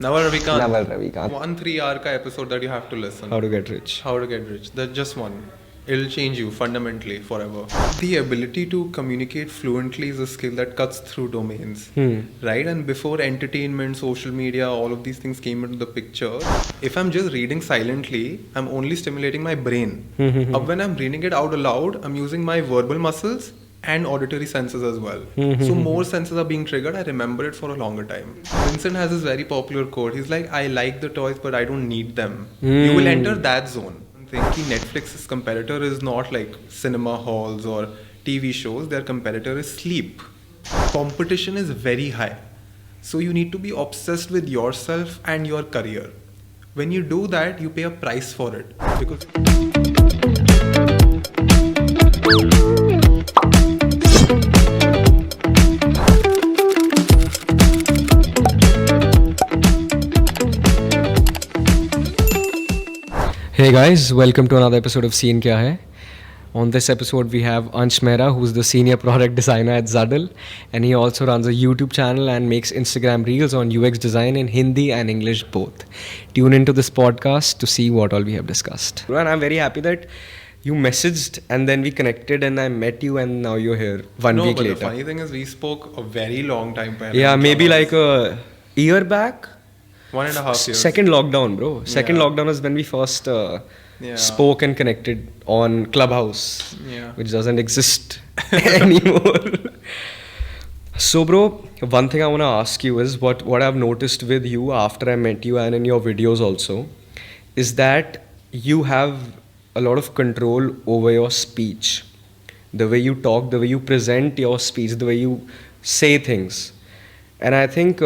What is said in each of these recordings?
Naval Ravikant. One 3 hour ka episode that you have to listen. How to get rich. How to get rich. That's just one. It'll change you fundamentally forever. The ability to communicate fluently is a skill that cuts through domains. Right? And before entertainment, social media, all of these things came into the picture, if I'm just reading silently, I'm only stimulating my brain. When I'm reading it out aloud, I'm using my verbal muscles and auditory senses as well. So more senses are being triggered. I remember it for a longer time. Vincent has this very popular quote. He's like, I like the toys, but I don't need them. You will enter that zone. I think Netflix's competitor is not like cinema halls or TV shows. Their competitor is sleep. Competition is very high. So you need to be obsessed with yourself and your career. When you do that, you pay a price for it. Because Hey guys, welcome to another episode of Scene Kya Hai. On this episode, we have Ansh Mehra, who's the senior product designer at Zaddle, and he also runs a YouTube channel and makes Instagram reels on UX design in Hindi and English both. Tune into this podcast to see what all we have discussed. And I'm very happy that you messaged and then we connected and I met you and now you're here one week but later. The funny thing is we spoke a very long time back. Yeah, maybe like a year back. 1.5 years. Second lockdown, bro. Second Yeah. lockdown is when we first Yeah. spoke and connected on Clubhouse, Yeah. which doesn't exist anymore. So, bro, one thing I want to ask you is what I've noticed with you after I met you and in your videos also is that you have a lot of control over your speech. The way you talk, the way you present your speech, the way you say things. And I think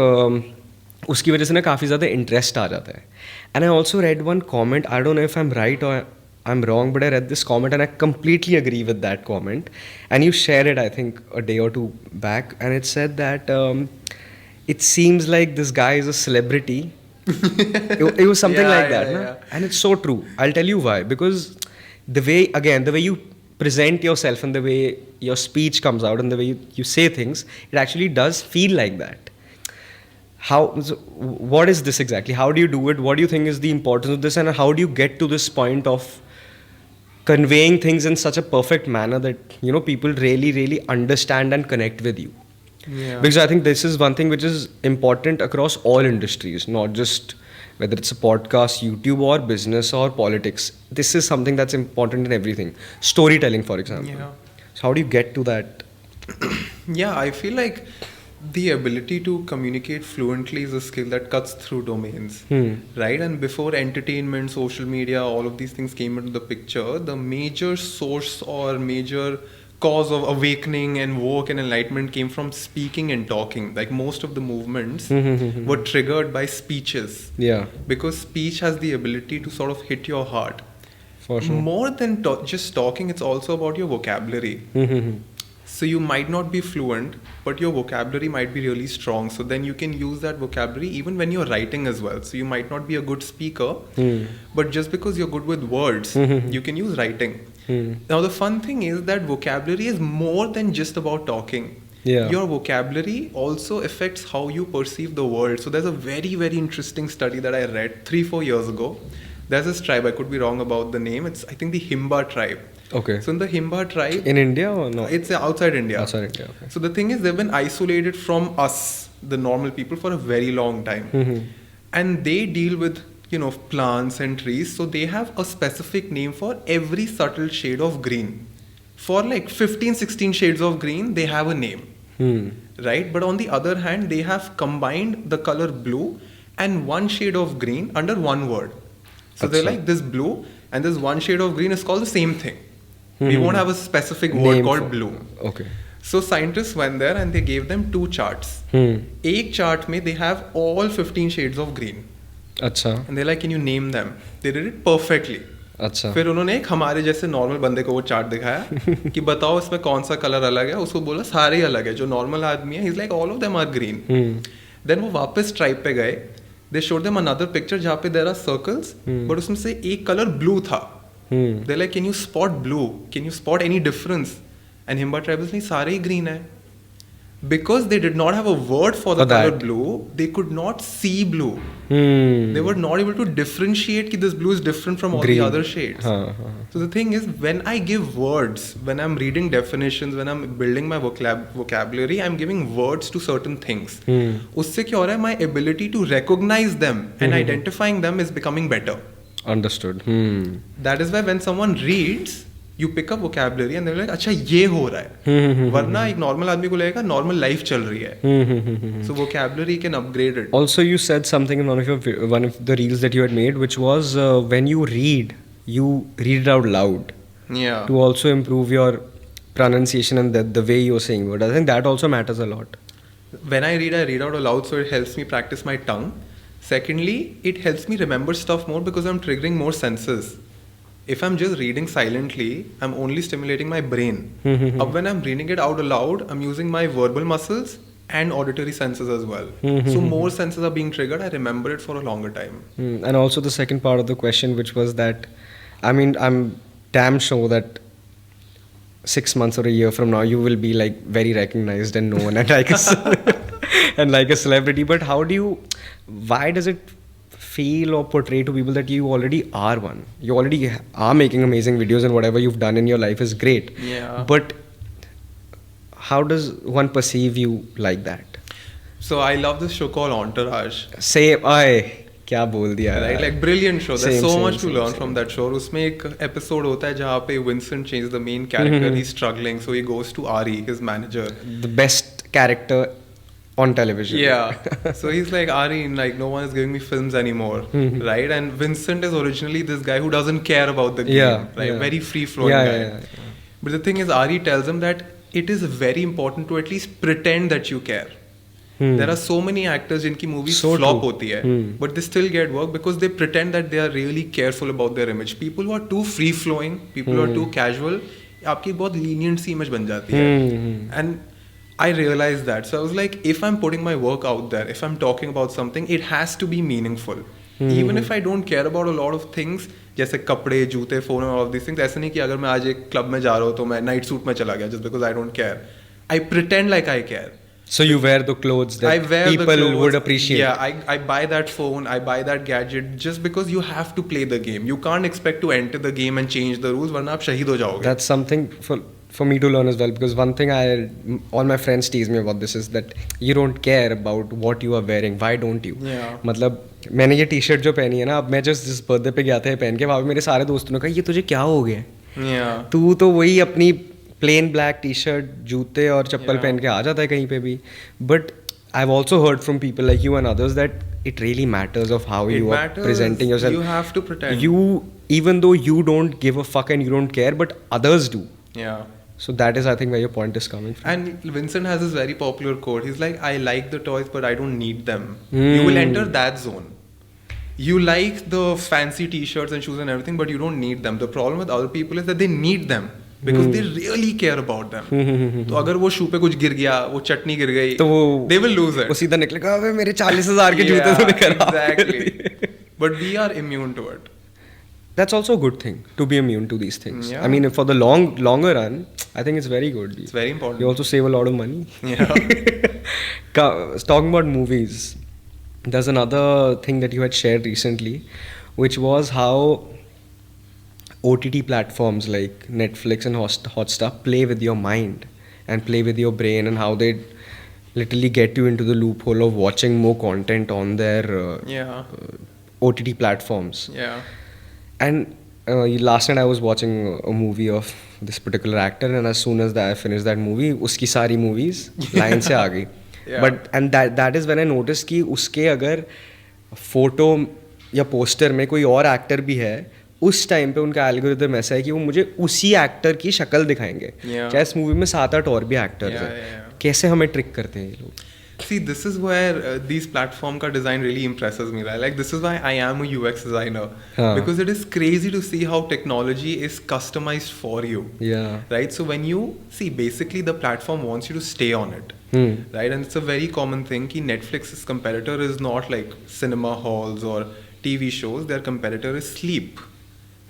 उसकी वजह से ना काफ़ी ज़्यादा interest आ जाता है. And I also read one comment, I don't know if I'm right or I'm wrong, but I read this comment and I completely agree with that comment. And you shared it, I think, a day or two back. And it said that it seems like this guy is a celebrity. It was something like that. Yeah, na? yeah. And it's so true. I'll tell you why. Because the way you present yourself and the way your speech comes out and the way you say things, it actually does feel like that. What is this exactly? How do you do it? What do you think is the importance of this? And how do you get to this point of conveying things in such a perfect manner that, people really, really understand and connect with you? Yeah. Because I think this is one thing which is important across all industries, not just whether it's a podcast, YouTube, or business or politics. This is something that's important in everything. Storytelling, for example. Yeah. So how do you get to that? Yeah, I feel like the ability to communicate fluently is a skill that cuts through domains. Right? And before entertainment, social media, all of these things came into the picture, the major source or major cause of awakening and woke and enlightenment came from speaking and talking. Like most of the movements were triggered by speeches. Yeah, Because speech has the ability to sort of hit your heart. for sure. More than just talking, it's also about your vocabulary. So you might not be fluent, but your vocabulary might be really strong. So then you can use that vocabulary even when you're writing as well. So you might not be a good speaker, but just because you're good with words, you can use writing. Now the fun thing is that vocabulary is more than just about talking. Yeah. Your vocabulary also affects how you perceive the world. So there's a very, very interesting study that I read 3-4 years ago. There's this tribe, I could be wrong about the name. It's, I think, the Himba tribe. Okay. So in the Himba tribe, In India or no? it's outside India. Outside India, okay. So the thing is, they've been isolated from us, the normal people, for a very long time. And they deal with, plants and trees. So they have a specific name for every subtle shade of green. For like 15, 16 shades of green, they have a name. Right? But on the other hand, they have combined the color blue and one shade of green under one word. So they're Achha. like, this blue and this one shade of green is called the same thing. We won't have a specific word Name called for- blue. Okay. So scientists went there and they gave them 2 charts. Ek chart mein they have all 15 shades of green. अच्छा And they're like, can you name them? They did it perfectly. अच्छा फिर उन्होंने एक हमारे जैसे normal बंदे को वो चार्ट दिखाया कि बताओ इसमें कौन सा कलर अलग है. उसको बोला सारे ही अलग है. जो नॉर्मल आदमी है, he's like all of them are green. Then वो वापस ट्राइब पे गए. They showed them another picture जहाँ पे there are circles, but उसमें से एक कलर ब्लू था. They're like, can you spot blue? Can you spot any difference? And Himba tribals नहीं, सारे ही green है. because they did not have a word for the For that. color blue, they could not see blue. Hmm. They were not able to differentiate that this blue is different from all Green. the other shades. So the thing is, when I give words, when I'm reading definitions, when I'm building my vocabulary, I'm giving words to certain things. Usse kya ho raha hai, my ability to recognize them and identifying them is becoming better. Understood. That is why when someone reads, you pick up vocabulary and they're like, अच्छा ये हो रहा है. वरना एक normal आदमी को लगेगा normal life चल रही है. So vocabulary can upgrade it. Also, you said something in one of the reels that you had made, which was when you read it out loud Yeah. to also improve your pronunciation and the way you're saying words. I think that also matters a lot. When I read out aloud, so it helps me practice my tongue. Secondly, it helps me remember stuff more because I'm triggering more senses. If I'm just reading silently, I'm only stimulating my brain. But when I'm reading it out aloud, I'm using my verbal muscles and auditory senses as well. So more senses are being triggered. I remember it for a longer time. And also the second part of the question, which was that, I mean, I'm damn sure that 6 months or a year from now, you will be like very recognized and known and like and like a celebrity. But why does it feel or portray to people that you already are one? You already are making amazing videos and whatever you've done in your life is great. Yeah. But how does one perceive you like that? So I love this show called Entourage. Say, ay, क्या बोल दिया Right, like brilliant show. There's Same, so same, much to same, learn same. from that show. उसमें एक episode होता है जहाँ पे Vincent changes the main character. He's struggling, so he goes to Ari, his manager. The best character on television. Yeah. So he's like, Ari, like no one is giving me films anymore, right? And Vincent is originally this guy who doesn't care about the game, Yeah, right? yeah. Very free flowing Yeah, guy. yeah. But the thing is, Ari tells him that it is very important to at least pretend that you care. There are so many actors जिनकी movies So flop true. होती है, but they still get work because they pretend that they are really careful about their image. People who are too free flowing, people who are too casual, आपकी बहुत lenient सी image बन जाती है. And I realized that. So I was like, if I'm putting my work out there, if I'm talking about something, it has to be meaningful. Even if I don't care about a lot of things, जैसे कपड़े, जूते, phone and all of these things, ऐसा नहीं कि अगर मैं आज एक club में जा रहा हूँ तो मैं night suit में चला गया just because I don't care. I pretend like I care. So you wear the clothes that I wear people the clothes, would appreciate. Yeah, I buy that phone, I buy that gadget just because you have to play the game. You can't expect to enter the game and change the rules, वरना आप शहीद हो जाओगे. That's something for me to learn as well, because one thing all my friends tease me about this is that you don't care about what you are wearing. Why don't you? Yeah. मतलब मैंने ये T-shirt जो पहनी है ना, अब मैं जिस बर्थडे पे गया था ये पहन के, वहाँ पे मेरे सारे दोस्तों ने कहा ये तुझे क्या हो गया? Yeah. तू तो वही अपनी प्लेन ब्लैक टी-शर्ट, जूते और चप्पल Yeah. पहन के आ जाता है कहीं पे भी. But I've also heard from people like you and others that it really matters of how It you are matters. presenting yourself. You have to pretend. Even though you don't give a fuck and you don't care, but others do. Yeah. So that is, I think, where your point is coming from. And Vincent has this very popular quote. He's like, I like the toys, but I don't need them. You will enter that zone. You like the fancy t-shirts and shoes and everything, but you don't need them. The problem with other people is that they need them. Because they really care about them. तो अगर वो शू पे कुछ गिर गया, वो चटनी गिर गई, तो वो they will lose it. वो सीधा निकलेगा, अबे मेरे 40,000 के जूते तूने खराब कर दिए. Exactly. But we are immune to it. That's also a good thing, to be immune to these things. Yeah. I mean, for the longer run, I think it's very good. It's very important. You also save a lot of money. Yeah. Talking about movies, there's another thing that you had shared recently, which was how OTT platforms like Netflix and Hotstar play with your mind and play with your brain, and how they literally get you into the loophole of watching more content on their Yeah. OTT platforms. Yeah. And last night I was watching a movie of this particular actor, and as soon as I finished that movie, उसकी सारी movies line से आ गई. Yeah. And that is when I noticed कि उसके अगर photo या poster में कोई और एक्टर भी है, उस टाइम पे उनका एल्गोरिथम ऐसा है कि वो मुझे उसी एक्टर की शक्ल दिखाएंगे. Yeah. चाहे इस मूवी में 7-8 और भी एक्टर्स Yeah, हैं. yeah. कैसे हमें ट्रिक करते हैं ये लोग? See, this is where these platform ka design really impresses me, right? Like, this is why I am a UX designer. Because it is crazy to see how technology is customized for you. Yeah. Right? So when you see, basically the platform wants you to stay on it. Right? And it's a very common thing ki Netflix's competitor is not like cinema halls or TV shows. Their competitor is sleep.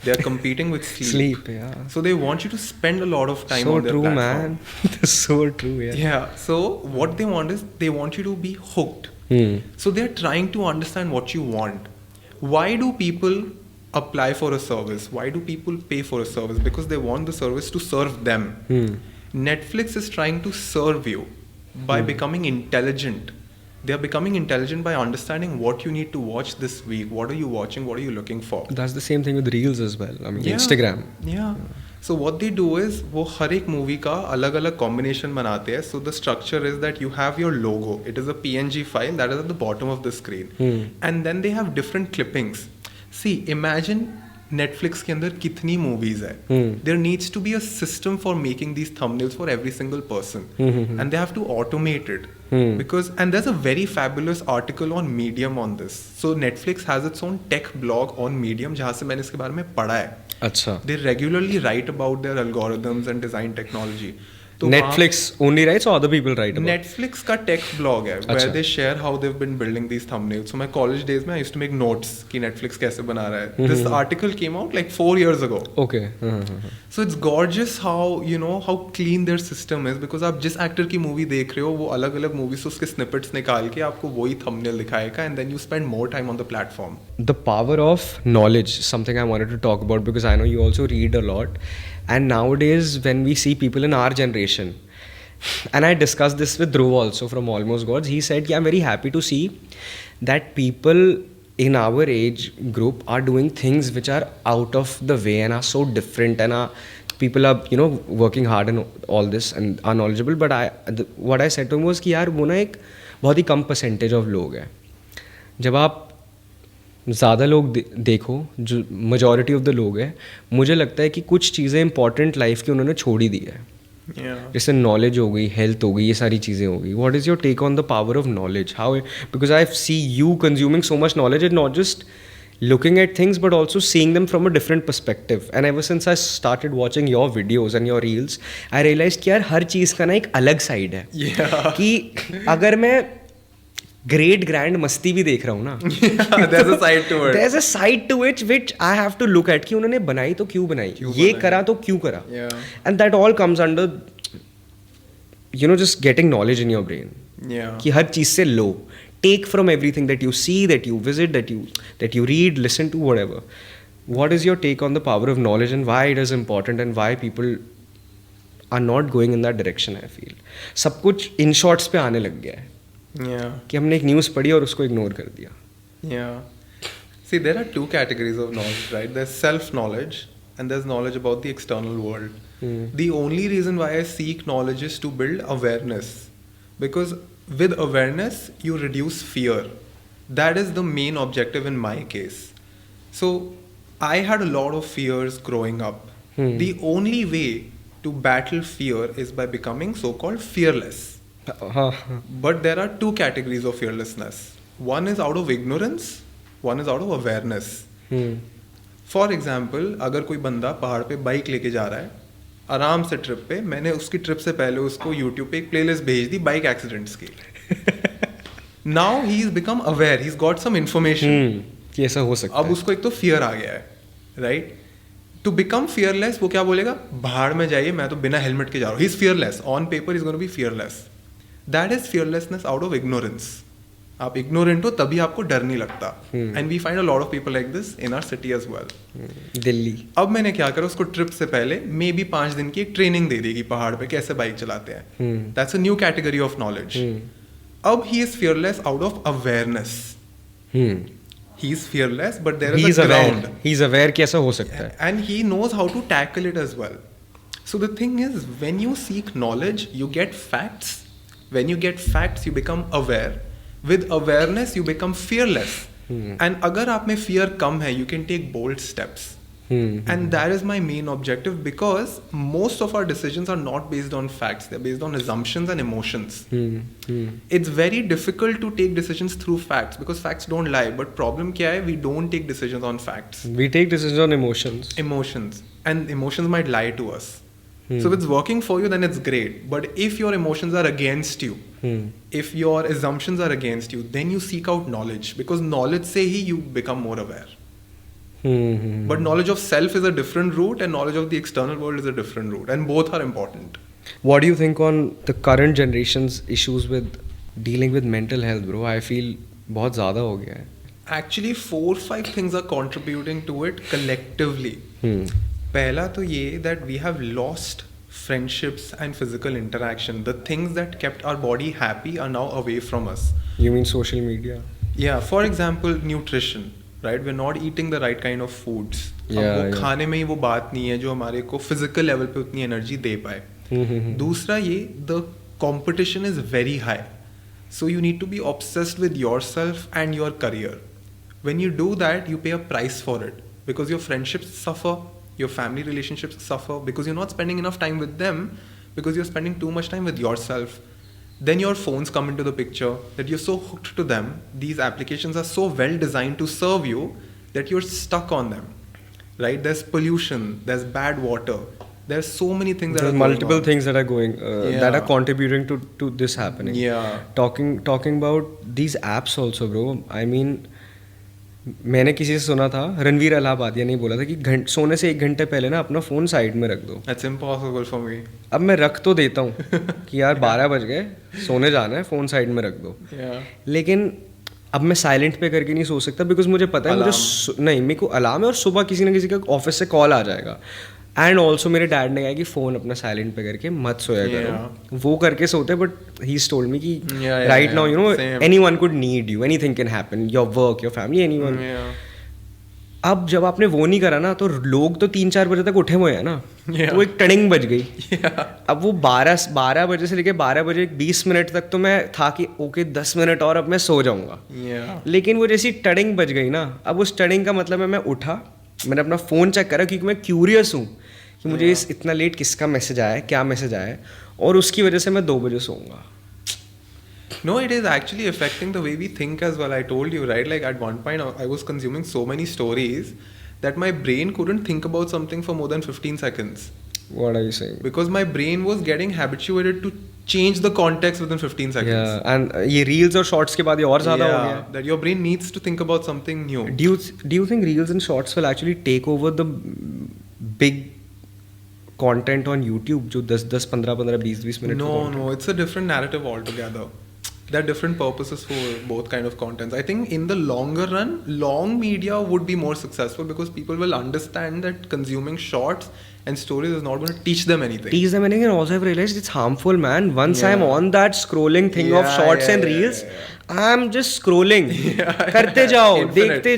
They are competing with sleep. Sleep, yeah. So they want you to spend a lot of time So on their true, platform. man. That's so true, yeah. Yeah. So what they want is they want you to be hooked. So they're trying to understand what you want. Why do people apply for a service? Why do people pay for a service? Because they want the service to serve them. Netflix is trying to serve you by becoming intelligent. They are becoming intelligent by understanding what you need to watch this week. What are you watching? What are you looking for? That's the same thing with Reels as well. I mean, Yeah. Instagram. Yeah. So what they do is वो हर एक movie का अलग अलग combination बनाते हैं. So the structure is that you have your logo. It is a PNG file that is at the bottom of the screen. And then they have different clippings. See, imagine Netflix के अंदर कितनी movies है. There needs to be a system for making these thumbnails for every single person. And they have to automate it. Because and there's a very fabulous article on Medium on this. So Netflix has its own tech blog on Medium जहाँ से मैंने इसके बारे में पढ़ा है. अच्छा. They regularly write about their algorithms and design technology. तो Netflix only writes or other people write about? Netflix का tech blog है where they share how they've been building these thumbnails. So my college days में I used to make notes कि Netflix कैसे बना रहा है. This article came out like 4 years ago. Okay. So it's gorgeous how you know how clean their system is because आप जिस actor की movie देख रहे हो वो अलग अलग movies से उसके snippets निकाल के आपको वही thumbnail दिखाएगा and then you spend more time on the platform. The power of knowledge, something I wanted to talk about because I know you also read a lot. And nowadays, when we see people in our generation, and I discussed this with Dhruv also from Almost Gods, he said, yeah, I'm very happy to see that people in our age group are doing things which are out of the way and are so different and are people are working hard and all this and are knowledgeable. But what I said to him was कि यार वो ना एक बहुत ही कम percentage of लोग हैं. जब आप ज़्यादा लोग देखो जो majority of the लोग हैं, मुझे लगता है कि कुछ चीज़ें important life की उन्होंने छोड़ ही दी है. जैसे knowledge हो गई, health हो गई, ये सारी चीज़ें हो गई. What is your take on the power of knowledge? How? Because I see you consuming so much knowledge and not just looking at things but also seeing them from a different perspective. And ever since I started watching your videos and your reels, I realized कि यार हर चीज़ का ना एक अलग side है. कि अगर मैं ग्रेट ग्रैंड मस्ती भी देख रहा हूँ ना, there's a side to it. There's a side to it which I have to look at कि उन्होंने बनाई तो क्यों बनाई, ये करा तो क्यों करा. And that all comes under just getting knowledge in your brain. कि हर चीज़ से लो, take from everything that you see, that you visit, that you read, listen to, whatever. What is your take on the power of knowledge and why it is important and why people are not going in that direction? I feel सब कुछ in shorts पे आने लग गया है. कि हमने एक न्यूज़ पढ़ी और उसको इग्नोर कर दिया. See, there are two categories of knowledge, right? There's self-knowledge and there's knowledge about the external world. The only reason why I seek knowledge is to build awareness. Because with awareness, you reduce fear. That is the main objective in my case. So, I had a lot of fears growing up. The only way to battle fear is by becoming so-called fearless. But there are two categories of fearlessness. One is out of ignorance, one is out of awareness. For example, अगर कोई बंदा पहाड़ पे bike लेके जा रहा है आराम से ट्रिप पे, मैंने उसकी ट्रिप से पहले उसको YouTube पे एक प्लेलिस्ट भेज दी बाइक एक्सीडेंट्स की. Now he has become aware, he's got some information. कि ऐसा हो सकता है. अब उसको एक तो फियर आ गया है, राइट? टू बिकम फियरलेस वो क्या बोलेगा, भाड़ में जाइए मैं तो बिना हेलमेट के जा रहा हूँ. He is fearless on paper, is gonna be fearless. That is fearlessness out of ignorance. आप इग्नोरेंट हो तभी आपको डर नहीं लगता. And we find a lot of people like this in our city as well. Delhi. अब मैंने क्या करा, उसको ट्रिप से पहले मे बी 5 दिन की एक ट्रेनिंग दे देगी पहाड़ पे कैसे बाइक चलाते हैं. That's a new category of knowledge. अब he is fearless out of awareness. He is fearless, but there is a ground. He is aware कि ऐसा हो सकता है. And he knows how to tackle it as well. So the thing is, when you seek knowledge, you get facts. When you get facts, you become aware. With awareness, you become fearless. And अगर आप में fear कम है, you can take bold steps. And that is my main objective, because most of our decisions are not based on facts. They're based on assumptions and emotions. It's very difficult to take decisions through facts because facts don't lie. But problem क्या है? We don't take decisions on facts. We take decisions on emotions. Emotions. And emotions might lie to us. So if it's working for you, then it's great. But if your emotions are against you, if your assumptions are against you, then you seek out knowledge, because knowledge से ही you become more aware. But knowledge of self is a different route, and knowledge of the external world is a different route, and both are important. What do you think on the current generation's issues with dealing with mental health, bro? I feel बहुत ज़्यादा हो गया है. Actually, 4-5 things are contributing to it collectively. पहला तो ये that we have lost friendships and physical interaction. The things that kept our body happy are now away from us. You mean social media? Yeah, for example, nutrition. Right, we're not eating the right kind of foods. अब वो खाने में ही वो बात नहीं है जो हमारे को फिजिकल लेवल पे उतनी एनर्जी दे पाए. दूसरा ये the competition is very high, so you need to be obsessed with yourself and your career. When you do that you pay a price for it because your friendships suffer, your family relationships suffer because you are not spending enough time with them because you are spending too much time with yourself. Then your phones come into the picture that you're so hooked to them. These applications are so well designed to serve you that you're stuck on them, right? There's pollution, there's bad water, there's so many things that There's are multiple going on. things that are going that are contributing to this happening. Yeah. Talking about these apps also, bro. I mean, मैंने किसी से सुना था, रणवीर अलाहाबादिया ने बोला था कि सोने से 1 घंटे पहले ना अपना फ़ोन साइड में रख दो. That's impossible for me. अब मैं रख तो देता हूँ कि यार 12 बज गए, सोने जाना है, फ़ोन साइड में रख दो. लेकिन अब मैं साइलेंट पे करके नहीं सो सकता बिकॉज मुझे पता है नहीं, मेरे को अलार्म है और सुबह किसी ना किसी का ऑफिस से कॉल आ जाएगा. एंड ऑल्सो मेरे डैड ने कहा कि फ़ोन अपना साइलेंट पे करके मत सोया करो. वो करके सोते, बट ही टोल्ड मी कि right now you know anyone could need you, anything can happen, your work, your family, anyone. अब जब आपने वो नहीं करा ना तो लोग तो 3-4 बजे तक उठे हुए हैं ना. तो एक टनिंग बज गई. अब वो 12 बजे से लेके 12 बजे 20 मिनट तक तो मैं था कि ओके 10 मिनट और अब मैं सो जाऊंगा. लेकिन वो जैसी टनिंग बज गई ना, अब उस टनिंग का मतलब है मैं उठा, मैंने अपना फ़ोन चेक करा क्योंकि मैं क्यूरियस हूँ कि मुझे इस इतना लेट किसका मैसेज आया है, क्या मैसेज आया है, और उसकी वजह से मैं 2 बजे सोऊंगा. No, it is actually affecting the way we think as well. I told you, right? Like at one point, I was consuming so many stories that my brain couldn't think about something for more than 15 seconds. What are you saying? Because my brain was getting habituated to change the context within 15 seconds. Yeah, and ये reels और shorts के बाद ये और ज़्यादा हो गया. That your brain needs to think about something new. Do you think reels and shorts will actually take over the big content on YouTube जो 10, 15, 20 minute? No, it's a different narrative altogether. There are different purposes for both kind of contents. I think in the longer run, long media would be more successful because people will understand that consuming shorts and stories is not going to teach them anything. And also I've realized it's harmful, man. Once I'm on that scrolling thing of shorts and reels, I'm just scrolling. करते जाओ, देखते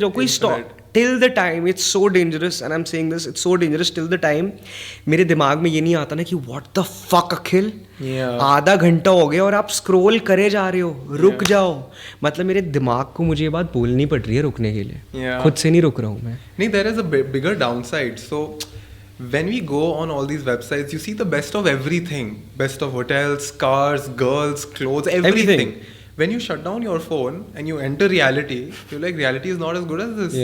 जाओ, कोई stop. Till the time, it's so dangerous, and I'm saying this, it's so dangerous till the time मेरे दिमाग में ये नहीं आता ना कि what the fuck अखिल, आधा घंटा हो गया और आप स्क्रॉल करे जा रहे हो, रुक जाओ. मतलब मेरे दिमाग को मुझे ये बात बोलनी पड़ रही है रुकने के लिए. खुद से नहीं रुक रहा हूँ मैं. नहीं, there is a bigger downside. So when we go on all these websites, you see the best of everything, best of hotels, cars, girls, clothes, everything. When you shut down your phone and you enter reality, you're like, reality is not as good as this.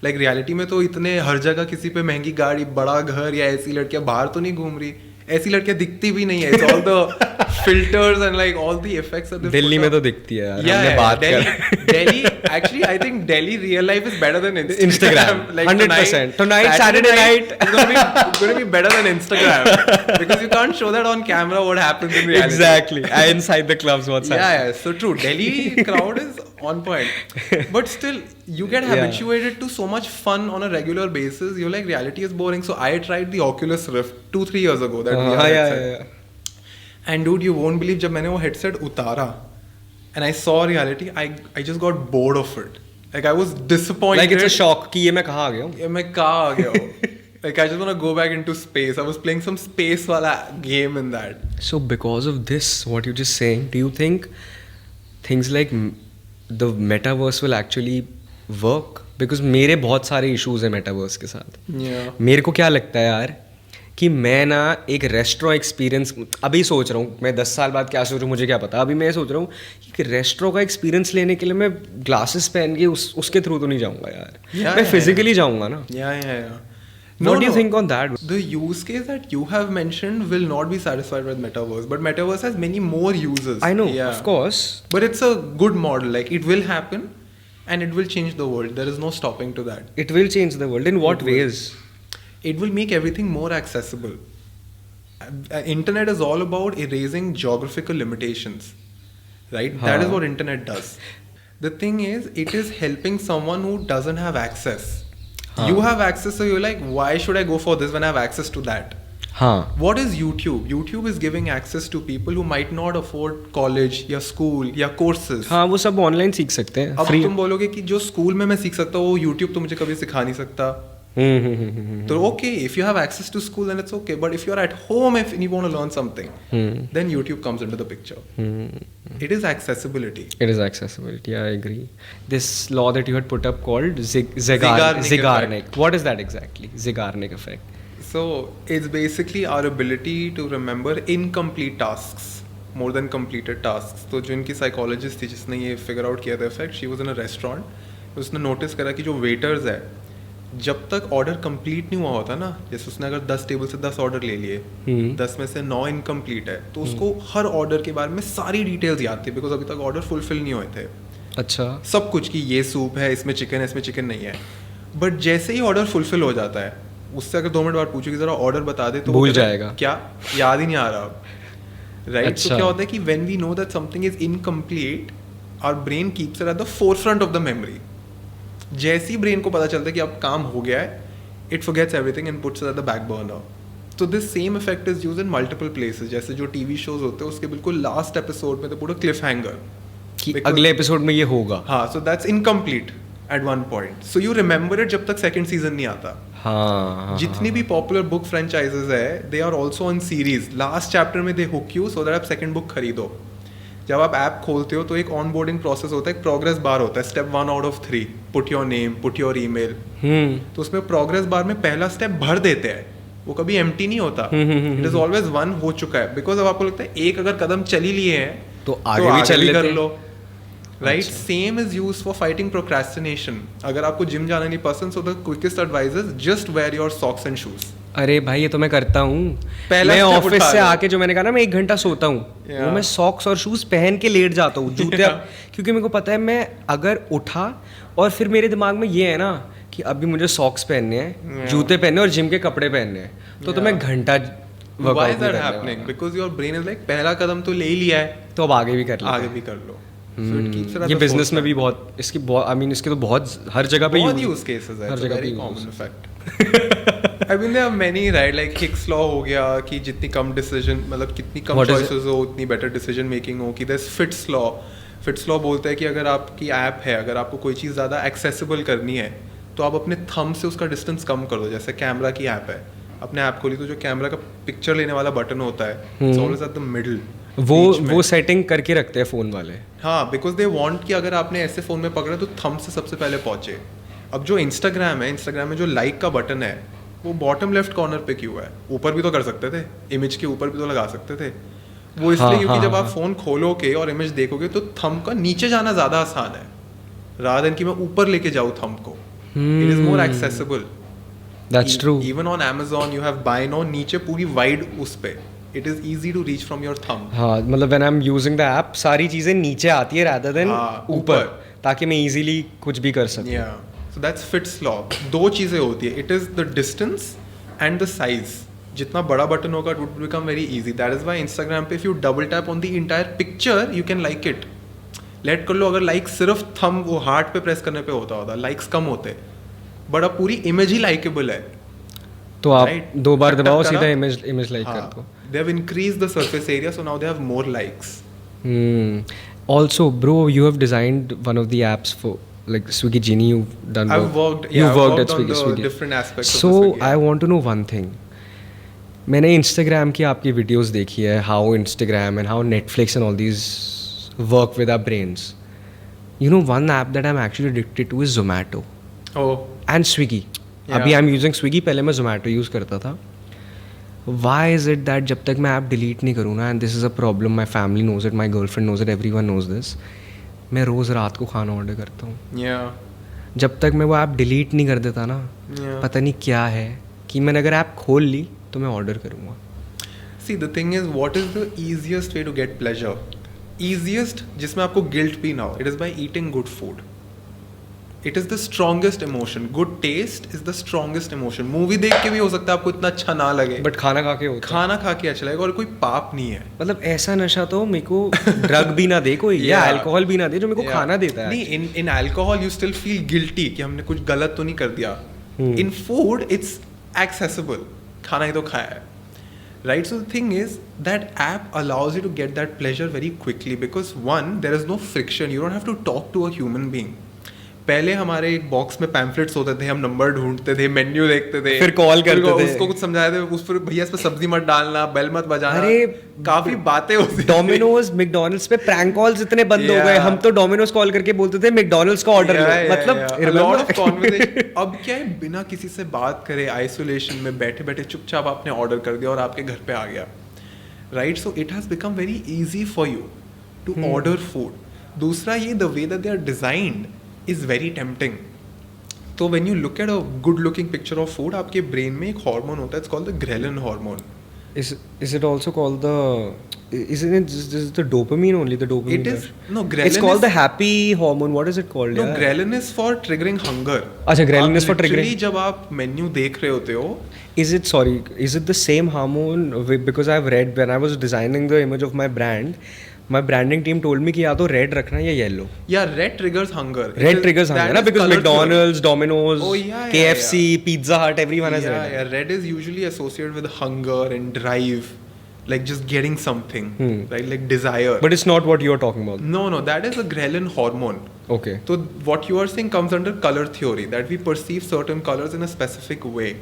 Like reality में तो इतने हर जगह किसी पे महंगी गाड़ी, बड़ा घर या ऐसी लड़कियां बाहर तो नहीं घूम रही, ऐसी लड़कियां दिखती भी नहीं है. It's all the filters and like all the effects of this. Delhi में तो दिखती है यार. हमने बात Delhi, actually I think Delhi real life is better than Instagram. Like 100%. Tonight, Saturday night is going to be better than Instagram because you can't show that on camera what happens in reality. Exactly. Inside the clubs, what's happening. Yeah, so true. Delhi crowd is on point, but still you get habituated to so much fun on a regular basis. You're like, reality is boring. So I tried the Oculus Rift 2-3 years ago. That VR headset. And dude, you won't believe जब मैंने वो headset उतारा and I saw reality, I just got bored of it. Like I was disappointed. Like it's a shock कि ये मैं कहाँ आ गया हूँ? ये मैं कहाँ आ गया हूँ? Like I just want to go back into space. I was playing some space वाला game in that. So because of this, what you're just saying, do you think things like the metaverse will actually work? Because मेरे बहुत सारे issues हैं metaverse के साथ. मेरे को क्या लगता है यार कि मैं ना एक रेस्टोरेंट एक्सपीरियंस अभी सोच रहा हूँ. मैं 10 साल बाद क्या सोच रहा हूँ मुझे क्या पता. अभी मैं सोच रहा हूँ कि रेस्टोरेंट का एक्सपीरियंस लेने के लिए मैं ग्लासेस पहन के उसके थ्रू तो नहीं जाऊँगा यार. मैं फिजिकली जाऊँगा ना. What do you think on that? The use case that you have mentioned will not be satisfied with metaverse, but metaverse has many more uses. I know, of course. But it's a good model. Like it will happen. and it will change the world. There is no stopping to that. It will change the world. In what It will. ways? It will make everything more accessible. Internet is all about erasing geographical limitations, right? That is हाँ. what internet does. The thing is, it is helping someone who doesn't have access. हाँ. You have access, so you're like, why should I go for this when I have access to that? हाँ. What is YouTube? YouTube is giving access to people who might not afford college या school या courses. हाँ, वो सब online सीख सकते हैं. अब Free. तुम बोलोगे कि जो स्कूल में मैं सीख सकता हूँ वो YouTube तो मुझे कभी सिखा नहीं सकता. So okay, if you have access to school then it's okay, but if you're at home if you want to learn something, then YouTube comes into the picture. It is accessibility. It is accessibility. I agree. This law that you had put up called Zeigarnik Zeigarnik. What is that exactly? Zeigarnik effect. So it's basically our ability to remember incomplete tasks more than completed tasks. तो जो इनकी psychologist थी जिसने ये figure out किया था effect, she was in a restaurant. उसने notice करा कि जो वेटर्स है जब तक ऑर्डर कंप्लीट नहीं हुआ होता ना, जैसे उसने अगर 10 टेबल से 10 ऑर्डर ले लिए, 10 में से 9 इनकम्प्लीट है, तो उसको हर ऑर्डर के बारे में सारी डिटेल्स याद थी, बिकॉज अभी तक ऑर्डर फुलफिल नहीं हुए थे. अच्छा. सब कुछ कि ये सूप है, इसमें चिकन है, इसमें चिकन नहीं है. बट जैसे ही ऑर्डर फुलफिल हो जाता है, उससे अगर 2 मिनट बाद पूछो कि जरा ऑर्डर बता दे, तो भूल जाएगा. क्या याद ही नहीं आ रहा. राइट. अच्छा. तो क्या होता है कि when we know that something is incomplete, our brain keeps it at the forefront of the memory. जैसे ही ब्रेन को पता चलता है कि अब काम हो गया है, it forgets everything and puts it at the back burner. So this same effect is used in multiple places. जैसे जो टीवी शोज होते हैं उसके बिल्कुल लास्ट एपिसोड में तो पूरा क्लिफ हैंगर कि अगले एपिसोड में ये होगा. हाँ, so that's incomplete at one point. So you remember it जब तक second season नहीं आता. हाँ. जितनी भी पॉपुलर बुक फ्रेंचाइजेस है, they are also on series. Last chapter में they hook you so that आप सेकंड बुक खरीदो. जब आप ऐप खोलते हो तो एक ऑनबोर्डिंग प्रोसेस होता है, एक प्रोग्रेस बार होता है, step 1 out of 3, put your name, put your email. तो उसमें प्रोग्रेस बार में पहला स्टेप भर देते हैं, वो कभी एम्प्टी नहीं होता. इट इज ऑलवेज 1 हो चुका है, बिकॉज अब आपको लगता है एक अगर कदम चल ही लिए हैं तो आगे भी चल कर लेते लो. Right. Same is use for fighting procrastination. अगर आपको जिम जाना नहीं पसंद, so the quickest advice is just wear your socks and shoes. अरे भाई ये तो मैं करता हूँ. पहला मैं step ऑफिस उठा से लो. आके जो मैंने कहा ना, मैं 1 घंटा सोता हूँ, वो मैं सॉक्स और शूज पहन के लेट जाता हूँ, जूते क्योंकि मेरे को पता है मैं अगर उठा और फिर मेरे दिमाग में ये है ना कि अभी मुझे सॉक्स पहनने हैं, जूते पहनने और जिम के कपड़े पहनने हैं, तो मैं घंटा Why is that happening? Because your brain is like पहला कदम तो ले ही लिया है, तो अब आगे भी कर लेते आगे भी कर लो. So it keeps it at ये the बिजनेस में forefront. भी बहुत इसकी बहुत आई मीन इसके तो बहुत हर जगह पे बहुत यूज केसेस है. हर It's a जगह very पे common effect. I mean there are many, right? Like Hicks law हो गया कि जितनी कम डिसीजन, मतलब कितनी कम What is it? चॉइसेस हो उतनी बेटर डिसीजन मेकिंग हो. कि there's Fitts law. Fitts law बोलता है कि अगर आपकी ऐप है, अगर आपको कोई चीज़ ज़्यादा एक्सेसिबल करनी है, तो आप अपने थंब से उसका डिस्टेंस कम कर दो. जैसे कैमरा की ऐप है, अपने ऐप खोली तो जो कैमरा का पिक्चर लेने वाला बटन होता है, it's always at the middle. वो सेटिंग करके रखते हैं फोन वाले. हाँ, बिकॉज दे वांट कि अगर आपने ऐसे फोन में पकड़ा तो थंब से सबसे पहले पहुंचे. अब जो इंस्टाग्राम है, इंस्टाग्राम में जो लाइक का बटन है वो बॉटम लेफ्ट कॉर्नर पे क्यों है? ऊपर भी तो कर सकते थे, इमेज के ऊपर भी तो लगा सकते थे. वो इसलिए क्योंकि जब आप फोन खोलोगे और इमेज देखोगे तो थंब का नीचे जाना ज्यादा आसान है, रादर देन कि मैं ऊपर लेके जाऊँ थंब को. It is more accessible. That's true. Even on Amazon you have buy now, नीचे पूरी वाइड उस पे. It is easy to reach from your thumb. हाँ, मतलब when I'm using the app सारी चीजें नीचे आती है rather than हाँ, ऊपर, ऊपर. ताकि मैं easily कुछ भी कर सकूँ. Yeah. So that's Fitts law. 2 चीजें होती है. It is the distance and the size. जितना बड़ा बटन होगा it would become very easy. That is why Instagram पे if you double tap on the entire picture you can like it. Let कर लो, अगर like सिर्फ thumb वो heart पे press करने पे होता likes कम होते, बट अब पूरी इमेज ही लाइकेबल है. तो आप Right. 2 बार दबाओ टक सीधा करा. इमेज लाइक कर दो. They have increased the surface area, so now they have more likes. Also, bro, you have designed one of the apps for like Swiggy Genie. You've done. I've worked. Yeah, You've I've worked worked at on Swiggy. the Swiggy. different aspects So of the Swiggy I app. want to know one thing. मैंने Instagram की आपकी videos देखी है, how Instagram and how Netflix and all these work with our brains. You know, one app that I'm actually addicted to is Zomato Oh. and Swiggy. Yeah. अभी I'm using Swiggy, पहले मैं Zomato use करता था. Why is it that जब तक मैं app delete नहीं करूँ ना, and this is a problem, my family knows it, my girlfriend knows it, everyone knows this, मैं रोज़ रात को खाना ऑर्डर करता हूँ. Yeah. जब तक मैं वो ऐप डिलीट नहीं कर देता ना, Yeah. पता नहीं क्या है कि मैंने अगर ऐप खोल ली तो मैं ऑर्डर करूँगा. See, the thing is, what is the easiest way to get pleasure? Easiest, जिसमें आपको guilt भी ना हो. It is by eating good food. It is the strongest emotion. Good taste is the strongest emotion. Movie देख के भी हो सकता है आपको इतना अच्छा ना लगे, बट खाना खा के होता है। खाना खा के अच्छा लगेगा, और कोई पाप नहीं है। मतलब ऐसा नशा तो मेरे को ड्रग भी ना दे कोई, या Yeah. अल्कोहल भी ना दे, जो मेरे को Yeah. खाना देता है। नहीं, in alcohol you still feel guilty कि हमने कुछ गलत तो नहीं कर दिया। In food it's accessible, खाना ही तो खाया है, right? So the thing is that app allows you to get that pleasure very quickly because one, there is no friction. You don't have to talk to a human being. पहले हमारे एक box में pamphlets होते थे, हम number ढूंढते थे, menu देखते थे, फिर कॉल करते थे, उसको कुछ समझाते थे, उस पर भैया इस पे सब्जी मत डालना, बेल मत बजाना, अरे काफी बातें होती थी। डोमिनोज मैकडॉनल्ड्स पे प्रैंक कॉल्स इतने बंद हो गए, हम तो डोमिनोज कॉल करके बोलते थे मैकडॉनल्ड्स का ऑर्डर लो, मतलब लॉट ऑफ कॉन्वर्सेशन। अब क्या है, बिना किसी से बात करे आइसोलेशन में बैठे बैठे चुपचाप आपने ऑर्डर कर दिया और आपके घर पे आ गया, right? So it has become very easy for you to order food. दूसरा ये, the way that they are designed is very tempting. तो when you look at a good looking picture of food, आपके brain में एक hormone होता है, it's called the ghrelin hormone. Is it also called the? Isn't it just the dopamine only? The dopamine. It is no It's ghrelin. called is, the happy hormone. What is it called? No, यार? ghrelin is for triggering hunger. अच्छा, ghrelin आप is for triggering. literally जब आप menu देख रहे होते हो, Is it, sorry, is it the same hormone? Because I've read when I was designing the image of my brand, my branding team told me कि या तो red रखना या yellow. yeah, red triggers hunger. Red triggers hunger, ना? Because McDonald's, Domino's, Oh, yeah, KFC, Pizza Hut, everyone has red. Yeah, red is usually associated with hunger and drive, like just getting something, right? Like desire. But it's not what you're talking about. No, that is a ghrelin hormone. Okay. So what you are saying comes under color theory, that we perceive certain colors in a specific way,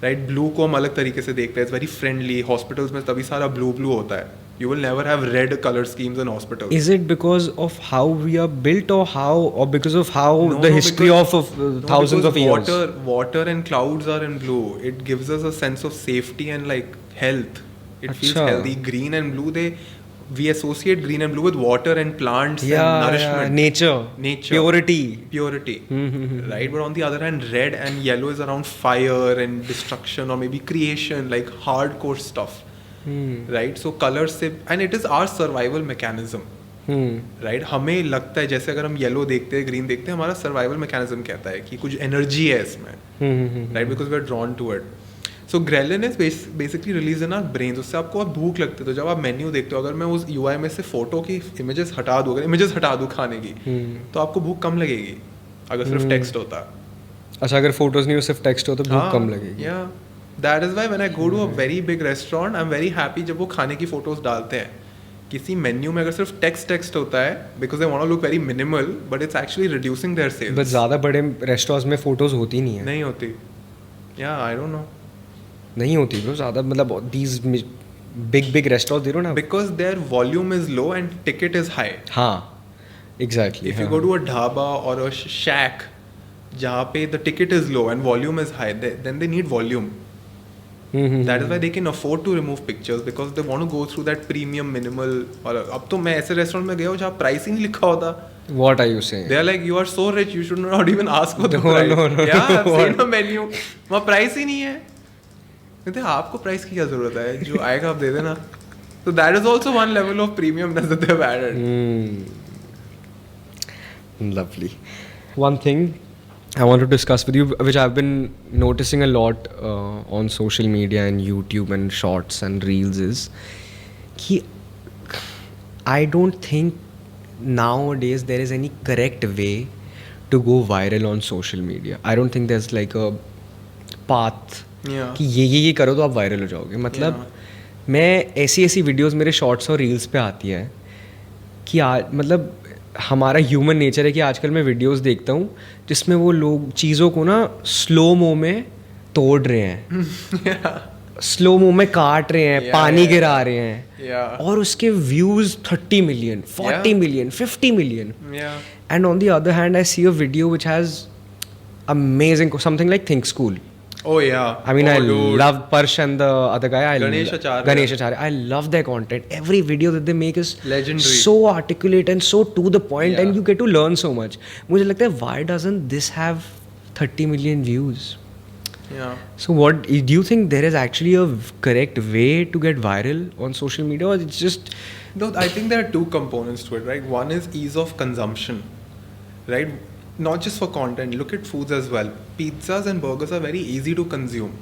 right? Blue को हम अलग तरीके से देखते हैं, it's very friendly. Hospitals में तभी सारा blue होता है. You will never have red color schemes in hospitals. Is it because of how we are built, or because of how the history because- of thousands of years? Water and clouds are in blue. It gives us a sense of safety and like health. It feels Achha. healthy. Green and blue, we associate green and blue with water and plants and Yeah, nourishment. nature, purity. Right? But on the other hand, red and yellow is around fire and destruction or maybe creation, like hardcore stuff. Right? So colors से, and it is our survival mechanism. Right, हमें लगता है जैसे अगर हम yellow देखते हैं, green देखते हैं, हमारा सर्वाइवल मैकेनिज्म कहता है कि कुछ एनर्जी है इसमें, right? Because we are drawn to it. So ghrelin is basically release in our brain. उससे आपको अब भूख लगती है, तो जब आप मेन्यू देखते हो, अगर मैं उस यूआई में से फोटो की इमेजेस हटा दूँ, अगर इमेजेस हटा दूँ खाने की, तो आपको भूख कम लगेगी अगर सिर्फ टेक्स्ट होता. अच्छा, अगर फोटोज नहीं हो, सिर्फ टेक्स्ट हो, तो भूख कम लगेगी. या that is why when I go to a very big restaurant, I am very happy जब वो खाने की फोटोज डालते हैं. किसी मेन्यू में अगर सिर्फ टेक्स्ट होता है, because they want to look very minimal, but it's actually reducing their sales. But ज़्यादा बड़े रेस्टोरेंट्स में फोटोज होती नहीं है. नहीं होती. या आई डोंट नो, नहीं होती ब्रो ज़्यादा, मतलब these big restaurants they don't have, because their volume is low and ticket is high. हाँ exactly. If you go to a dhaba और अ शैक जहाँ पे the ticket is low and volume is high, then they need volume. That is why they can afford to remove pictures, because they want to go through that premium minimal. और अब तो मैं ऐसे restaurant में गया हूँ जहाँ price ही नहीं लिखा होता. What are you saying? They are like, you are so rich, you should not even ask for the No, price. no. Yeah, I've seen a menu. वहाँ प्राइस ही नहीं है. कहते हैं आपको प्राइस की क्या जरूरत है, जो आएगा आप दे देना. So that is also one level of premiumness that they have added. Lovely. One thing I want to discuss with you, which I've been noticing a lot on social media and YouTube and shorts and reels, is that I don't think nowadays there is any correct way to go viral on social media. I don't think there's like a path Yeah. कि ये करो तो आप viral हो जाओगे. मतलब मैं ऐसी वीडियोस मेरे शॉर्ट्स और रील्स पे आती हैं कि मतलब हमारा ह्यूमन नेचर है कि आजकल मैं वीडियोस देखता हूँ जिसमें वो लोग चीज़ों को ना स्लो मो में तोड़ रहे हैं, स्लो मो में काट रहे हैं, पानी गिरा रहे हैं, और उसके views 30 million, 40 million, 50 million. And on the other hand, I see a video which has amazing, something like Think School. Oh yeah. I mean, I dude. love Parsh and the other guy. Ganesh Acharya. Ganesh Acharya. I love their content. Every video that they make is Legendary. so articulate and so to the point, Yeah. and you get to learn so much. मुझे लगता है, why doesn't this have 30 million views? Yeah. So what do you think there is actually a correct way to get viral on social media, or it's just? No, I think there are two components to it, right? One is ease of consumption, right? not just for content, look at foods as well. Pizzas and burgers are very easy to consume.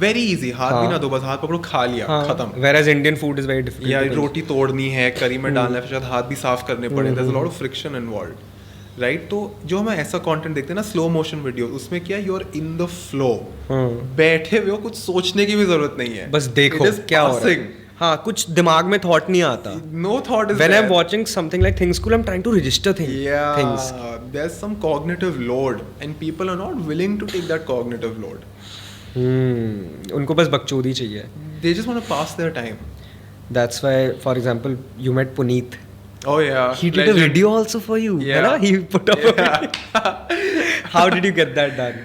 Very easy. हाथ भी हाँ. ना दो, बस हाथ पकड़ो, खा लिया, हाँ, खत्म. whereas Indian food is very difficult. या to consume. रोटी तोड़नी है, करी में डालना है, फिर शायद हाथ भी साफ करने पड़े. There's a lot of friction involved. Right तो जो हम ऐसा कंटेंट देखते हैं ना स्लो मोशन वीडियो उसमें क्या you are in the flow बैठे हुए हो कुछ सोचने की भी जरूरत नहीं है बस देखो क्या हो रहा है हाँ कुछ दिमाग में थॉट नहीं आता no thought is when I am watching something like thing school I am trying to register things there is some cognitive load and people are not willing to take that cognitive load उनको बस बकचोदी चाहिए they just want to pass their time that's why for example you met Puneet Oh yeah. He did a video also for you. Yeah. He put up a video. How did you get that done?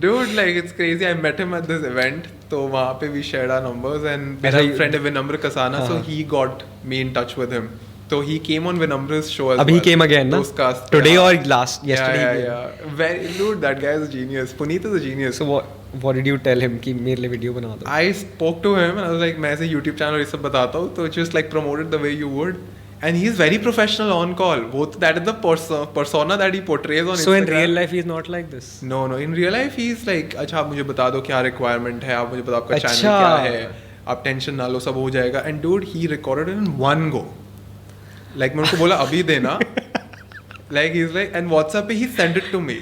Dude, like it's crazy. I met him at this event. तो वहाँ पे we shared our numbers and मेरा friend है Vinamr Kasana, so he got me in touch with him. So he came on Vinamr's show as well. He came again, na? Today or yesterday? Yeah. Very, dude, that guy is a genius. Puneet is a genius. So what did you tell him कि मेरे लिए video बना दो? I spoke to him and I was like मैं ऐसे YouTube channel ये सब बताता हूँ तो just like promoted the way you would. And he is very professional on call. Both that is the persona that he portrays on so Instagram. So in real life he is not like this. No. In real life he is like, अच्छा आप मुझे बता दो क्या requirement है, आप मुझे बताओ आपका channel क्या है, आप tension ना लो सब हो जाएगा. And dude, he recorded it in one go. Like मैं उनको बोला अभी देना. Like he's like and WhatsApp पे he sent it to me.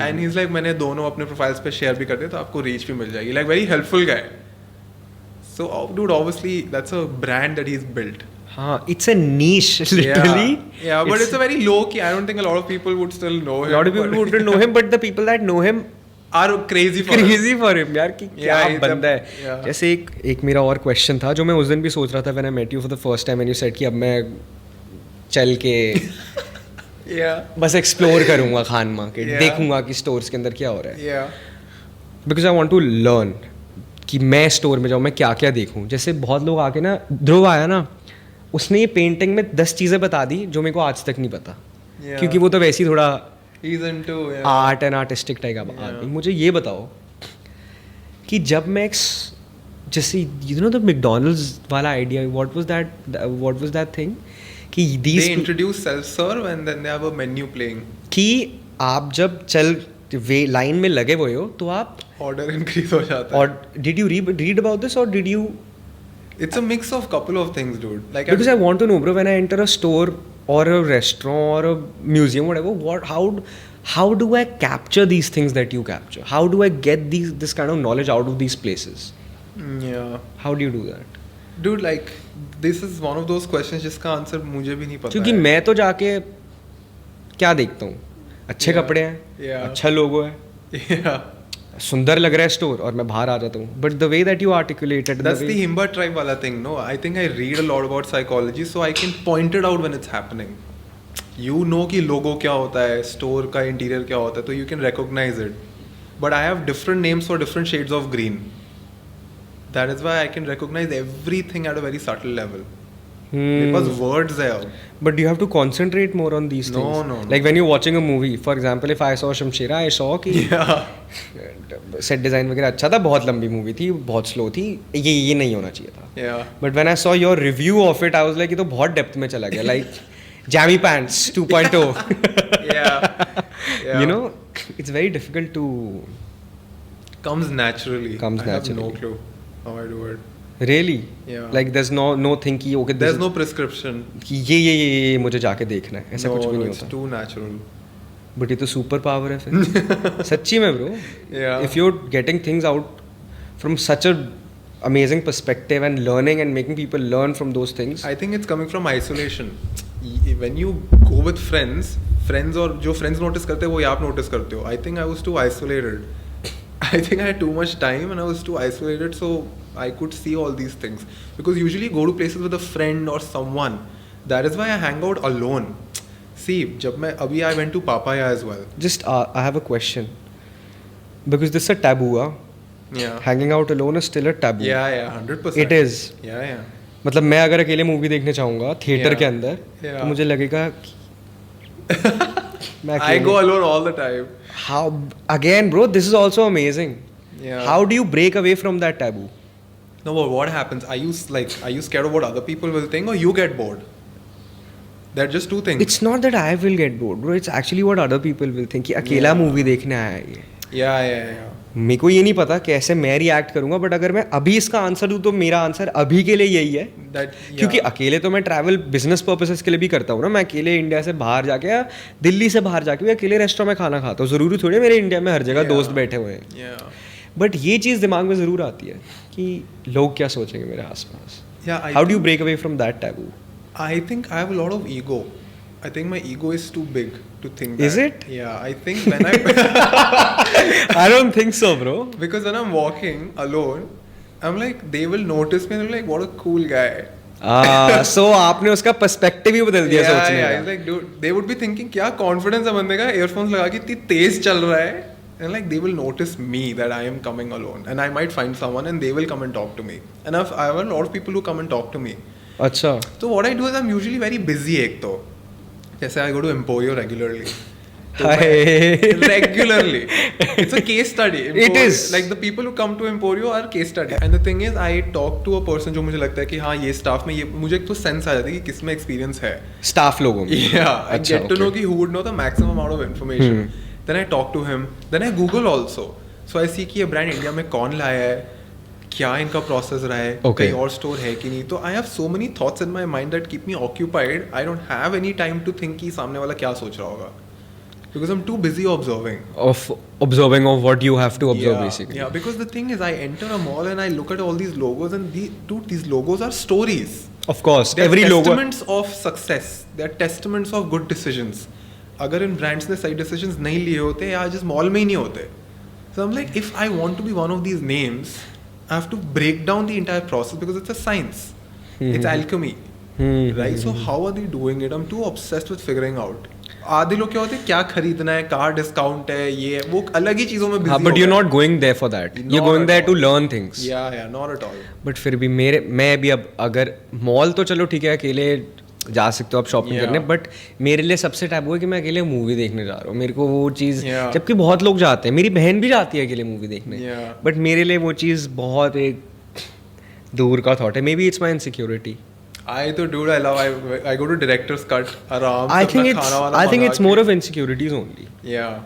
And he's like मैंने दोनों अपने profiles पे share भी कर दिया तो आपको reach भी मिल जाएगी. Like very helpful guy. So dude, obviously that's a brand that he's built. It's a niche, literally. Yeah, but it's a very low key. I don't think a lot of people would still know him. A lot of people wouldn't know him, but the people that know him are crazy for him. यार कि क्या बंदा है. जैसे एक मेरा और question था जो मैं उस दिन भी सोच रहा था when I met you for the first time and you said कि अब मैं चल के बस एक्सप्लोर करूँगा खान मार्केट, देखूँगा कि स्टोर्स के अंदर क्या हो रहा है. Because I want to learn कि मैं स्टोर में जाऊँ, मैं क्या क्या देखूँ. जैसे बहुत लोग आके ना, ध्रुव आया ना, उसने ये पेंटिंग में 10 चीज़ें बता दी जो मेरे को आज तक नहीं पता. क्योंकि वो तो वैसे ही थोड़ा आर्ट एंड आर्टिस्टिक टाइप का आदमी. मुझे ये बताओ कि जब मैं जैसे यू नो द मैकडॉनल्ड्स वाला idea, what was that thing कि they introduce self serve and then they have a menu playing कि आप जब लाइन में लगे हुए हो तो आप ऑर्डर इंक्रीज हो जाता है. और did you read about this और did you It's a mix of couple of things, dude. Like because I want to know, bro. When I enter a store or a restaurant or a museum, whatever, how do I capture these things that you capture? How do I get this kind of knowledge out of these places? Yeah. How do you do that? Dude, like this is one of those questions जिसका answer मुझे भी नहीं पता. क्योंकि मैं तो जाके क्या देखता हूँ, अच्छे कपड़े हैं, अच्छा लोगो है, सुंदर लग रहा है स्टोर और मैं बाहर आ जाता हूँ. But the way that you articulated that's the Himba tribe वाला thing. No, I think I read a lot about psychology so I can point it out when it's happening. You know कि लोगो क्या होता है, store का interior क्या होता है, तो you can recognise it. But I have different names for different shades of green. That is why I can recognise everything at a very subtle level. मेरे पास वर्ड्स है अब. But you have to concentrate more on these things. No. Like when you're watching a movie, for example, if I saw Shamshera, I saw कि set design वगैरह अच्छा था, बहुत लंबी मूवी थी, बहुत स्लो थी, ये नहीं होना चाहिए था. But when I saw your review of it, I was like ये तो बहुत डेप्थ में चला गया. Like Jammy Pants 2.0. You know, it's very difficult to. Comes naturally. I have no clue how I do it. Really? Yeah. Like there's no thing कि okay. There's no prescription. कि ये मुझे जाके देखना है, ऐसा कुछ भी नहीं होता. It's too natural. But ये तो सुपर पावर है फिर. सच्ची में bro. Yeah. If you're getting things out from such a amazing perspective and learning and making people learn from those things. I think it's coming from isolation. When you go with friends और जो friends notice करते हैं वो आप notice करते हो. I think I was too isolated. I think I had too much time and I was too isolated, so I could see all these things. Because usually you go to places with a friend or someone. That is why I hang out alone. See, I went to Papaya as well. Just I have a question. Because this is a taboo, huh? Yeah. Hanging out alone is still a taboo. Yeah, 100%. It is. Yeah. मतलब मैं अगर अकेले movie देखने चाहूँगा theatre के अंदर, तो मुझे लगेगा I go alone all the time. How again, bro? This is also amazing. Yeah. How do you break away from that taboo? No, but what happens? Are you scared of what other people will think, or you get bored? They're just two things. It's not that I will get bored, bro. It's actually what other people will think कि अकेला Yeah. Movie देखने आया है ये. Yeah. मेरे को ये नहीं पता कैसे मैं रिएक्ट करूंगा, बट अगर मैं अभी इसका आंसर दूं तो मेरा आंसर अभी के लिए यही है. That, क्योंकि yeah. अकेले तो मैं ट्रैवल बिजनेस पर्पसेस के लिए भी करता हूँ ना. मैं अकेले इंडिया से बाहर जाके या दिल्ली से बाहर जाके भी अकेले रेस्टोरेंट में खाना खाता हूँ. ज़रूरी थोड़ी है मेरे इंडिया में हर जगह Yeah. दोस्त बैठे हुए हैं. Yeah. बट ये चीज़ दिमाग में ज़रूर आती है कि लोग क्या सोचेंगे मेरे आसपास. Yeah, I how do you think- break away from that taboo? I think I have a lot of ego. I think my ego is too big to think Is that. it? Yeah, I think when I I don't think so, bro. because when I'm walking alone, I'm like they will notice me and they're like, what a cool guy. So आपने उसका perspective ही बदल दिया सोचने yeah. का. It's like, dude, they would be thinking क्या confidence है बंदे का earphones लगा के इतनी तेज चल रहा है. And like they will notice me that I am coming alone, and I might find someone and they will come and talk to me. And I have a lot of people who come and talk to me. अच्छा. So what I do is I'm usually very busy एक तो. जैसे I go to Emporio regularly. तो Hi. मैं- regularly. It's a case study. It is. Like the people who come to Emporio are case study. And the thing is, I talk to a person जो मुझे लगता है कि हाँ ये staff में ये मुझे एक तो sense आ जाती है कि किस में experience है. स्टाफ लोगों में. Yeah, I अच्छा, get to know okay. कि who would know the maximum amount of information. Then I talk to him. Then I Google also. So I see कि ये brand India में कौन लाया है, क्या इनका प्रोसेस रहा है, Okay. कहीं और स्टोर है कि नहीं. तो I have so many thoughts in my mind that keep me occupied. I don't have any time to think कि सामने वाला क्या सोच रहा होगा, because I am too busy observing. Of observing of what you have to observe basically. Yeah, because the thing is, I enter a mall and I look at all these logos, and these logos are stories. Of course, They're every logo. testaments of success. They're testaments of good decisions. अगर इन brands ने सही decisions नहीं लिए होते आज इस mall में ही नहीं होते. So I'm like, if I want to be one of these names, I have to break down the entire process because it's a science. It's alchemy. Right? So how are they doing it? I'm too obsessed with figuring out. आधे लोग क्या होते हैं, क्या खरीदना है, कहाँ discount है, ये वो अलग ही चीजों में busy हाँ, but हो you're गए. not going there for that. You're Not going at there to all. learn things. Yeah, not at all. But फिर भी मैं भी अब अगर मॉल तो चलो ठीक है अकेले जा सकते हो आप शॉपिंग Yeah. करने, बट मेरे लिए सबसे टैबू है कि मैं अकेले मूवी देखने जा रहा हूँ. मेरे को वो चीज़ Yeah. जबकि बहुत लोग जाते हैं, मेरी बहन भी जाती है अकेले मूवी देखने, Yeah. बट मेरे लिए वो चीज़ बहुत एक दूर का थॉट है. May be it's my insecurity. I तो dude, I go to director's cut आराम I से think अपना it's खाना वाना I think मंगा it's more के. of insecurities only. Yeah.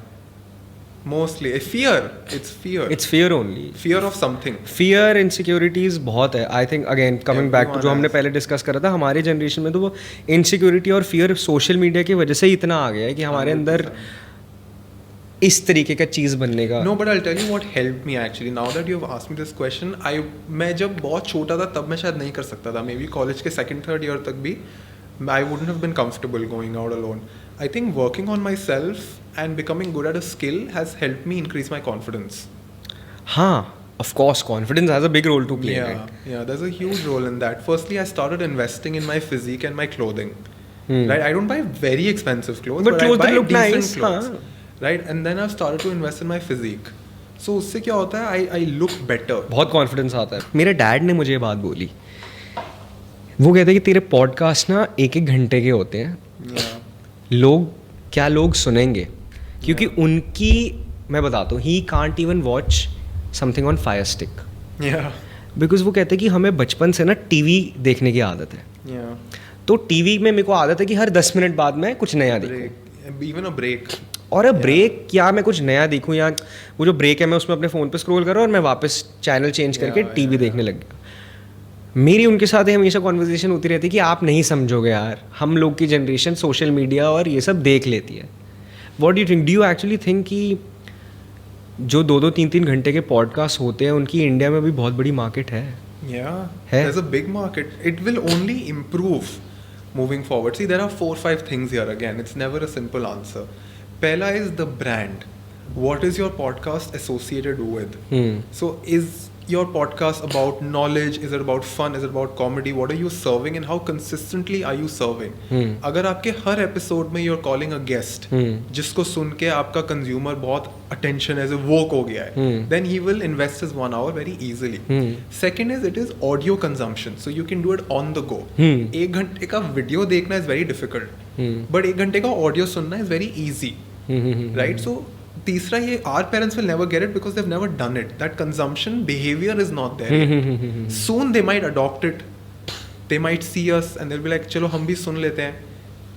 Mostly fear. It's fear. It's fear only. fear of something. Fear insecurities बहुत है. I think again coming back to Everyone जो हमने has. पहले डिस्कस करा था, हमारे जनरेशन में तो वो इनसिक्योरिटी और फियर सोशल मीडिया की वजह से ही इतना आ गया है कि हमारे अंदर इस तरीके का चीज़ बनने का. No, but I'll tell you what helped me actually. Now that you've asked me this question, मैं जब बहुत छोटा था तब मैं शायद नहीं कर सकता था. Maybe कॉलेज के second third year तक भी I wouldn't have been comfortable going out alone. I think working on myself and becoming good at a skill has helped me increase my confidence. हाँ, of course, confidence has a big role to play. Yeah, Right? yeah, there's a huge role in that. Firstly, I started investing in my physique and my clothing. Hmm. Right, I don't buy very expensive clothes, But but, clothes I buy that look decent nice, clothes. हाँ. Right, and then I've started to invest in my physique. So उससे क्या होता है? I look better. बहुत confidence आता है. मेरे dad ने मुझे ये बात बोली, वो कहते हैं कि तेरे पॉडकास्ट ना 1-1 घंटे के होते हैं. Yeah. लोग सुनेंगे क्योंकि उनकी, मैं बताता हूँ, he can't even watch something on fire stick Yeah. Because वो कहते हैं कि हमें बचपन से ना टीवी देखने की आदत है. Yeah. तो टीवी में मेरे को आदत है कि हर 10 मिनट बाद मैं कुछ नया देखूँ. Break. Even a break. और ब्रेक क्या मैं कुछ नया देखूँ, या वो जो ब्रेक है मैं उसमें अपने फ़ोन पे स्क्रॉल कर रहा हूँ और मैं वापस चैनल चेंज करके टीवी देखने लग गया. मेरी उनके साथ ही हमेशा कॉन्वर्जेशन होती रहती है कि आप नहीं समझोगे यार, हम लोग की जनरेशन सोशल मीडिया और ये सब देख लेती है. What do you think? Do you actually think कि जो 2-2, 3-3 घंटे के पॉडकास्ट होते हैं उनकी इंडिया में भी बहुत बड़ी मार्केट है? Yeah. है? There's a big market. It will only improve moving forward. See, there are 4-5 things here again. It's never a simple answer. Pehla is the brand. What is your podcast associated with? So is your podcast about knowledge? Is it about fun? Is it about comedy? What are you serving and how consistently are you serving? अगर आपके हर episode में you're calling a guest जिसको सुन के आपका consumer बहुत attention है, woke हो गया है, then he will invest his 1 hour very easily. Second is it is audio consumption, so you can do it on the go. 1 घंटे का वीडियो देखना is very difficult, but 1 घंटे का ऑडियो सुनना is very easy. Right? So तीसरा ये our parents will never get it because they've never done it. That consumption behavior is not there yet. Soon they might adopt it. They might see us and they'll be like, चलो हम भी सुन लेते हैं.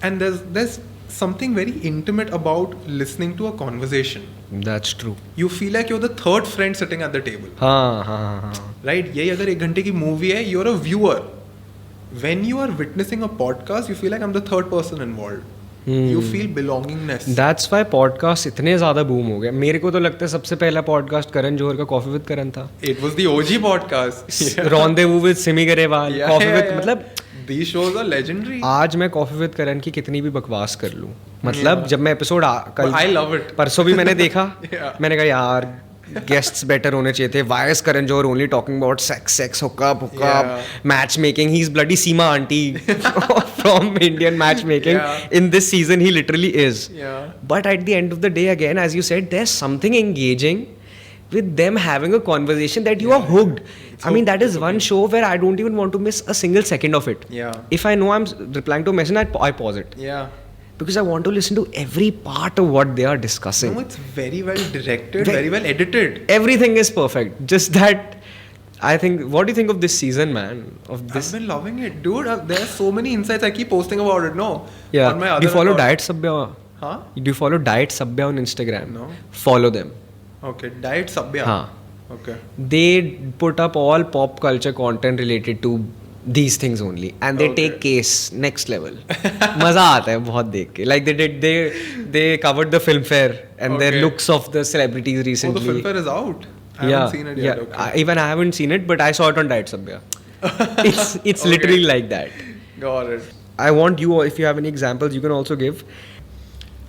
And there's something very intimate about listening to a conversation. That's true. You feel like you're the third friend sitting at the table. हाँ. Right? यही अगर 1 घंटे की movie है, you're a viewer. When you are witnessing a podcast, you feel like I'm the third person involved. You feel belongingness. That's why podcast इतने ज़्यादा boom हो गए. मेरे को तो लगता है सबसे पहला पॉडकास्ट करण जौहर का कॉफी विद करण था. It was the OG podcast. Rendezvous with Simi Garewal. Yeah, coffee yeah, with yeah. मतलब These shows are legendary. आज मैं कॉफी विद करण की कितनी भी बकवास कर लूँ, मतलब जब मैं एपिसोड कल I love it. परसों भी मैंने देखा. Yeah. मैंने कहा यार गेस्ट्स बेटर होने चाहिए थे. Why is Karan Johar only talking about sex, hookup, matchmaking? He's bloody Seema auntie from Indian matchmaking. Yeah. In this season, he literally is. Yeah. But at the end of the day, again, as you said, there's something engaging with them having a conversation that you are hooked. I mean, that is one show where I don't even want to miss a single second of it. Yeah. If I know I'm replying to a message, I pause it. Yeah. Because I want to listen to every part of what they are discussing. No, it's very well directed, very well edited. Everything is perfect. Just that, I think. What do you think of this season, man? Of this? I've been loving it, dude. There are so many insights. I keep posting about it. No. Yeah. On my Do other you follow account. Diet Sabya? Huh? Do you follow Diet Sabya on Instagram? No. Follow them. Okay. Diet Sabya. हाँ. Okay. They put up all pop culture content related to these things only, and they Okay. take case next level. मजा आता है बहुत देख के. Like they covered the Filmfare and their Okay. looks of the celebrities Oh, the recently. Filmfare is out. I haven't seen it yet. Okay. Even I haven't seen it, but I saw it on Diet Sabya. It's Okay. literally like that. Got it. I want you, if you have any examples, you can also give.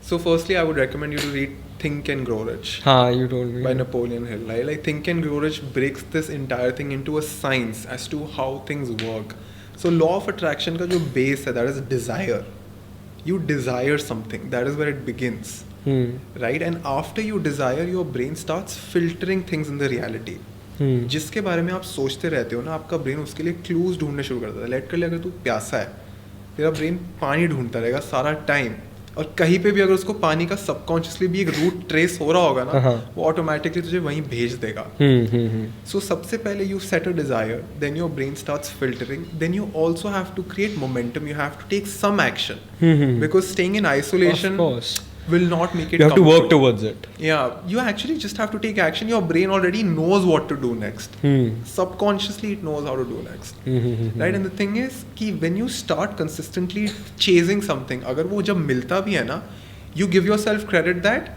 So, firstly, I would recommend you to read Think and Grow Rich हाँ, you told me. by Napoleon Hill. Like Think and Grow Rich breaks this entire thing into a science as to how things work. So, law of attraction का जो base है, that is desire. You desire something. That is where it begins. Right? And after you desire, your brain starts filtering things in the reality. जिसके बारे में आप सोचते रहते हो ना, आपका ब्रेन उसके लिए क्लूज ढूंढने शुरू करता है. लेट कर ले, अगर तू प्यासा है, तेरा ब्रेन पानी ढूंढता रहेगा सारा टाइम, और कहीं पे भी अगर उसको पानी का सबकॉन्शियसली भी एक रूट ट्रेस हो रहा होगा ना, वो ऑटोमेटिकली तुझे वहीं भेज देगा. सो सबसे पहले you set a desire, then your brain starts filtering, then you also have to create momentum, you have to take some action, because staying in isolation will not make it. You have to come work true. towards it. Yeah, you actually just have to take action. Your brain already knows what to do next. Subconsciously, it knows how to do next. Right? And the thing is, कि when you start consistently chasing something, अगर वो जब मिलता भी है ना, you give yourself credit that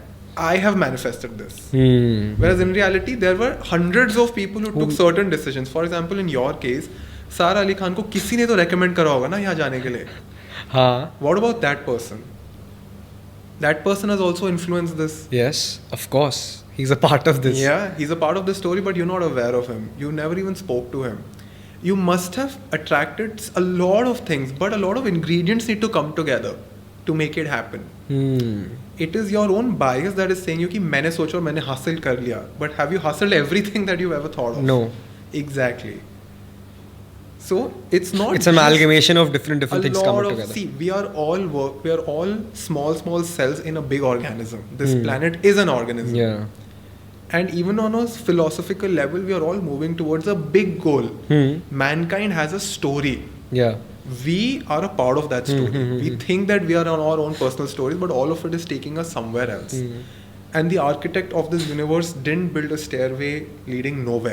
I have manifested this. Whereas in reality, there were hundreds of people who took certain decisions. For example, in your case, सारा अली खान को किसी ने तो recommend करा होगा ना यहाँ जाने के लिए. हाँ. What about that person? That person has also influenced this. Yes, of course. He's a part of this. Yeah, he's a part of the story, but you're not aware of him. You never even spoke to him. You must have attracted a lot of things, but a lot of ingredients need to come together to make it happen. It is your own bias that is saying you कि मैंने सोचा और मैंने हासिल कर लिया. But have you hustled everything that you've ever thought of? No. Exactly. So it's not. It's an amalgamation of different things coming together. See, we are all small cells in a big organism. This planet is an organism. Yeah. And even on a philosophical level, we are all moving towards a big goal. Mankind has a story. Yeah. We are a part of that story. We think that we are on our own personal stories, but all of it is taking us somewhere else. And the architect of this universe didn't build a stairway leading nowhere.